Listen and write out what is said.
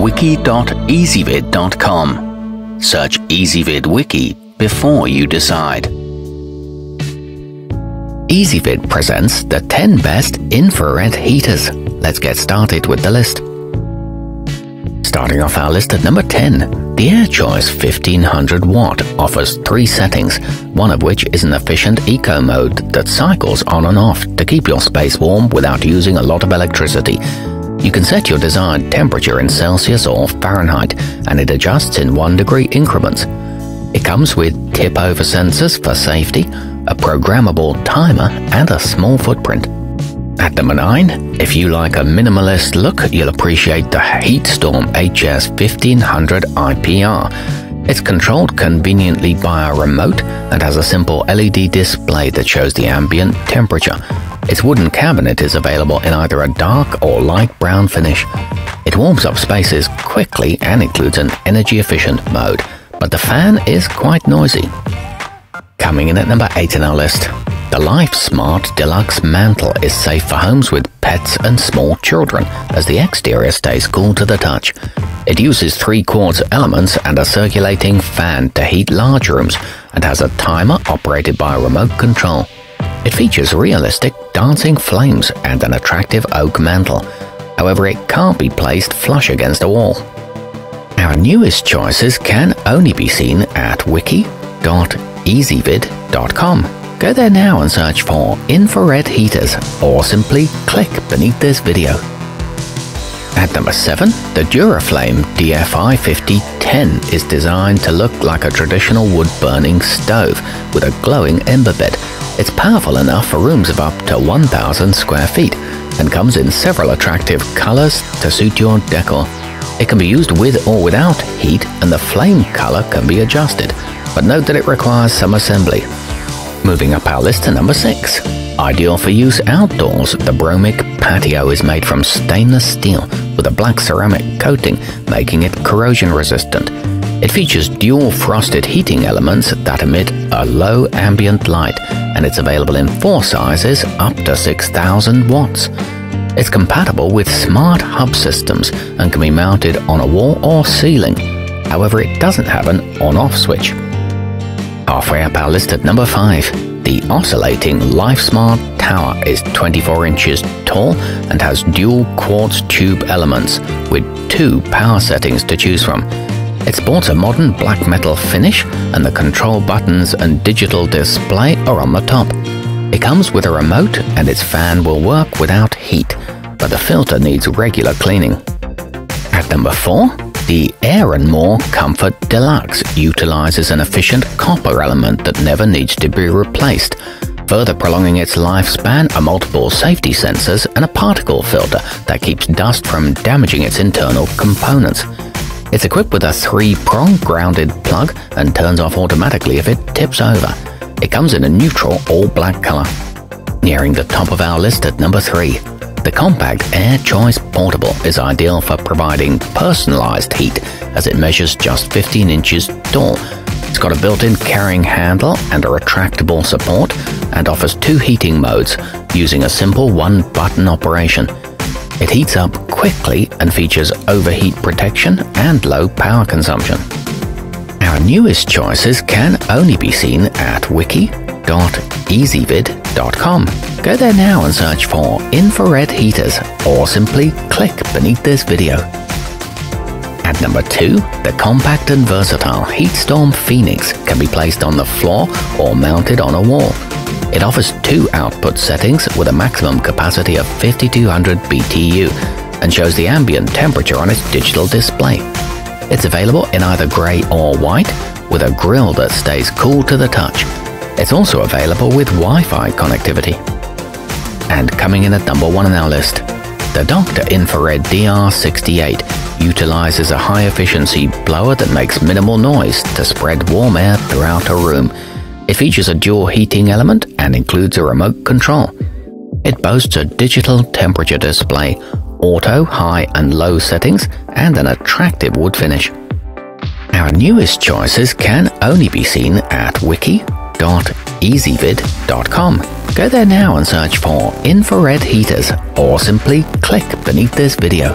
wiki.ezvid.com. Search Ezvid Wiki before you decide. Ezvid presents the 10 best infrared heaters. Let's get started with the list. Starting off our list at number 10, the AirChoice 1500 Watt offers 3 settings, one of which is an efficient eco mode that cycles on and off to keep your space warm without using a lot of electricity. You can set your desired temperature in Celsius or Fahrenheit, and it adjusts in 1-degree increments. It comes with tip-over sensors for safety, a programmable timer, and a small footprint. At number 9, if you like a minimalist look, you'll appreciate the HeatStorm HS 1500 IPR. It's controlled conveniently by a remote and has a simple LED display that shows the ambient temperature. Its wooden cabinet is available in either a dark or light brown finish. It warms up spaces quickly and includes an energy-efficient mode, but the fan is quite noisy. Coming in at number 8 in our list, the LifeSmart Deluxe Mantle is safe for homes with pets and small children, as the exterior stays cool to the touch. It uses 3/4 elements and a circulating fan to heat large rooms, and has a timer operated by a remote control. It features realistic dancing flames and an attractive oak mantle. However, it can't be placed flush against a wall. Our newest choices can only be seen at wiki.ezvid.com. Go there now and search for infrared heaters, or simply click beneath this video. At number 7, the Duraflame DFI 5010 is designed to look like a traditional wood-burning stove with a glowing ember bed. It's powerful enough for rooms of up to 1,000 square feet and comes in several attractive colors to suit your decor. It can be used with or without heat, and the flame color can be adjusted, but note that it requires some assembly. Moving up our list to number 6. Ideal for use outdoors, the Bromic Patio is made from stainless steel with a black ceramic coating, making it corrosion resistant. It features dual frosted heating elements that emit a low ambient light, and it's available in 4 sizes up to 6,000 watts. It's compatible with smart hub systems and can be mounted on a wall or ceiling. However, it doesn't have an on-off switch. Halfway up our list at number 5, the oscillating LifeSmart Tower is 24 inches tall and has dual quartz tube elements with 2 power settings to choose from. It sports a modern black metal finish, and the control buttons and digital display are on the top. It comes with a remote, and its fan will work without heat, but the filter needs regular cleaning. At number 4, the Air & More Comfort Deluxe utilizes an efficient copper element that never needs to be replaced. Further prolonging its lifespan are multiple safety sensors and a particle filter that keeps dust from damaging its internal components. It's equipped with a 3-prong grounded plug and turns off automatically if it tips over. It comes in a neutral all-black color. Nearing the top of our list at number 3, the compact AirChoice Portable is ideal for providing personalized heat, as it measures just 15 inches tall. It's got a built-in carrying handle and a retractable support, and offers 2 heating modes using a simple 1-button operation. It heats up quickly and features overheat protection and low power consumption. Our newest choices can only be seen at wiki.ezvid.com. Go there now and search for infrared heaters, or simply click beneath this video. At number 2, the compact and versatile HeatStorm Phoenix can be placed on the floor or mounted on a wall. It offers 2 output settings with a maximum capacity of 5200 BTU and shows the ambient temperature on its digital display. It's available in either grey or white, with a grill that stays cool to the touch. It's also available with Wi-Fi connectivity. And coming in at number 1 on our list, the Doctor Infrared DR68 utilizes a high-efficiency blower that makes minimal noise to spread warm air throughout a room. It features a dual heating element and includes a remote control. It boasts a digital temperature display, auto, high and low settings, and an attractive wood finish. Our newest choices can only be seen at wiki.ezvid.com. Go there now and search for infrared heaters, or simply click beneath this video.